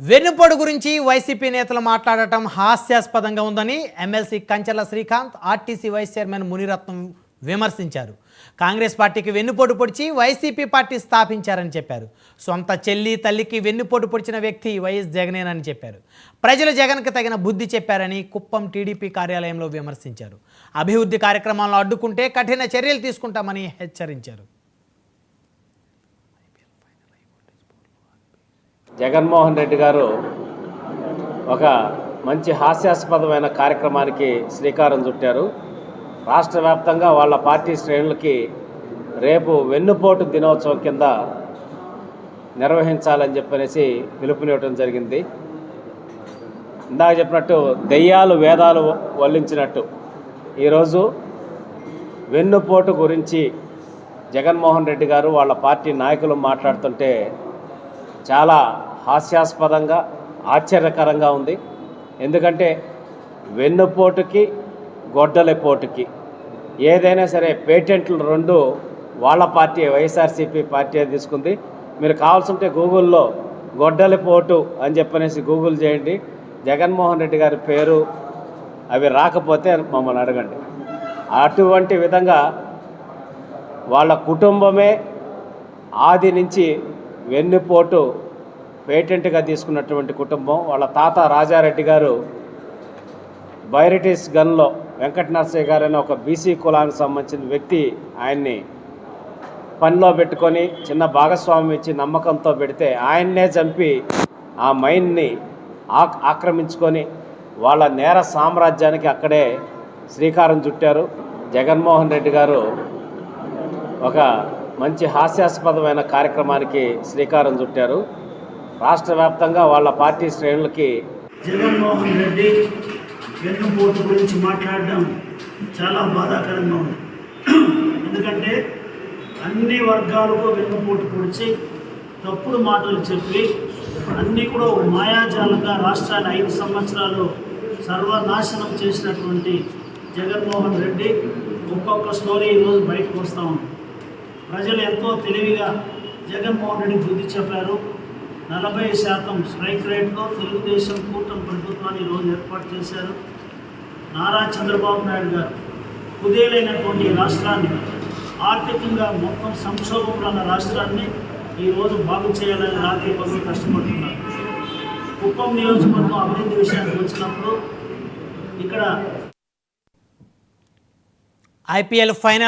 వెన్నుపోటు గురించి వైసీపీ నేతలు మాట్లాడటం హాస్యాస్పదంగా ఉందని MLC Kancharla Srikanth RTC vice chairman Muniratnam విమర్శించారు. కాంగ్రెస్ పార్టీకి వెన్నుపోటు పొడిచి వైసీపీ పార్టీ స్థాపించారని చెప్పారు. సొంత చెల్లి తల్లికి వెన్నుపోటు పొడిచిన వ్యక్తి వైఎస్ జగనేనని చెప్పారు. ప్రజలు జగన్కి తగిన బుద్ధి చెప్పారని కుప్పం టీడీపీ కార్యాలయంలో విమర్శించారు. అభివృద్ధి కార్యక్రమాలను అడ్డుకుంటే కఠిన చర్యలు తీసుకుంటామని హెచ్చరించారు. జగన్మోహన్ రెడ్డి గారు ఒక మంచి హాస్యాస్పదమైన కార్యక్రమానికి శ్రీకారం చుట్టారు. రాష్ట్ర వ్యాప్తంగా వాళ్ళ పార్టీ శ్రేణులకి రేపు వెన్నుపోటు దినోత్సవం కింద నిర్వహించాలని చెప్పనేసి పిలుపునివ్వడం జరిగింది. ఇందాక చెప్పినట్టు దెయ్యాలు వేదాలు వల్లించినట్టు ఈరోజు వెన్నుపోటు గురించి జగన్మోహన్ రెడ్డి గారు వాళ్ళ పార్టీ నాయకులు మాట్లాడుతుంటే చాలా హాస్యాస్పదంగా ఆశ్చర్యకరంగా ఉంది. ఎందుకంటే వెన్నుపోటుకి గొడ్డలిపోటుకి ఏదైనా సరే పేటెంట్లు రెండు వాళ్ళ పార్టీ వైఎస్ఆర్సీపీ పార్టీ తీసుకుంది. మీరు కావాల్సింటే గూగుల్లో గొడ్డలిపోటు అని చెప్పనేసి గూగుల్ చేయండి. జగన్మోహన్ రెడ్డి గారి పేరు అవి రాకపోతే మమ్మల్ని అడగండి. అటువంటి విధంగా వాళ్ళ కుటుంబమే ఆది నుంచి వెన్నుపోటు పేటెంట్గా తీసుకున్నటువంటి కుటుంబం. వాళ్ళ తాత రాజారెడ్డి గారు బైరిటిస్ గన్లో వెంకట నరసయ్య గారు అనే ఒక బీసీ కులానికి సంబంధించిన వ్యక్తి ఆయన్ని పనిలో పెట్టుకొని చిన్న భాగస్వామ్యం ఇచ్చి నమ్మకంతో పెడితే ఆయన్నే చంపి ఆ మైన్ని ఆక్రమించుకొని వాళ్ళ నేర సామ్రాజ్యానికి అక్కడే శ్రీకారం చుట్టారు. జగన్మోహన్ రెడ్డి గారు ఒక మంచి హాస్యాస్పదమైన కార్యక్రమానికి శ్రీకారం చుట్టారు. రాష్ట్ర వ్యాప్తంగా వాళ్ళ పార్టీ శ్రేణులకి జగన్మోహన్ రెడ్డి వెన్నుపోటు గురించి మాట్లాడడం చాలా బాధాకరంగా ఉంది. ఎందుకంటే అన్ని వర్గాలకు వెన్నుపోటు పొడిచి తప్పుడు మాటలు చెప్పి అన్నీ కూడా ఒక మాయాజాలంగా రాష్ట్రాన్ని 5 సంవత్సరాలు సర్వనాశనం చేసినటువంటి జగన్మోహన్ రెడ్డి ఒక్కొక్క స్టోరీ ఈరోజు బయటకు వస్తూ ఉంది. ప్రజలు ఎంతో తెలివిగా జగన్మోహన్ రెడ్డి బుద్ధి చెప్పారు. 40% స్ట్రైక్ రేట్తో తెలుగుదేశం కూటమి ప్రభుత్వాన్ని ఈరోజు ఏర్పాటు చేశారు. నారా చంద్రబాబు నాయుడు గారు కుదేలైనటువంటి రాష్ట్రాన్ని ఆర్థికంగా మొత్తం సంక్షోభంలో ఉన్న రాష్ట్రాన్ని ఈరోజు బాగు చేయాలని రాత్రి పనులు కష్టపడుతున్నారు. కుప్పం నియోజకవర్గం అభివృద్ధి విషయానికి వచ్చినప్పుడు ఇక్కడ ఐపీఎల్ ఫైనల్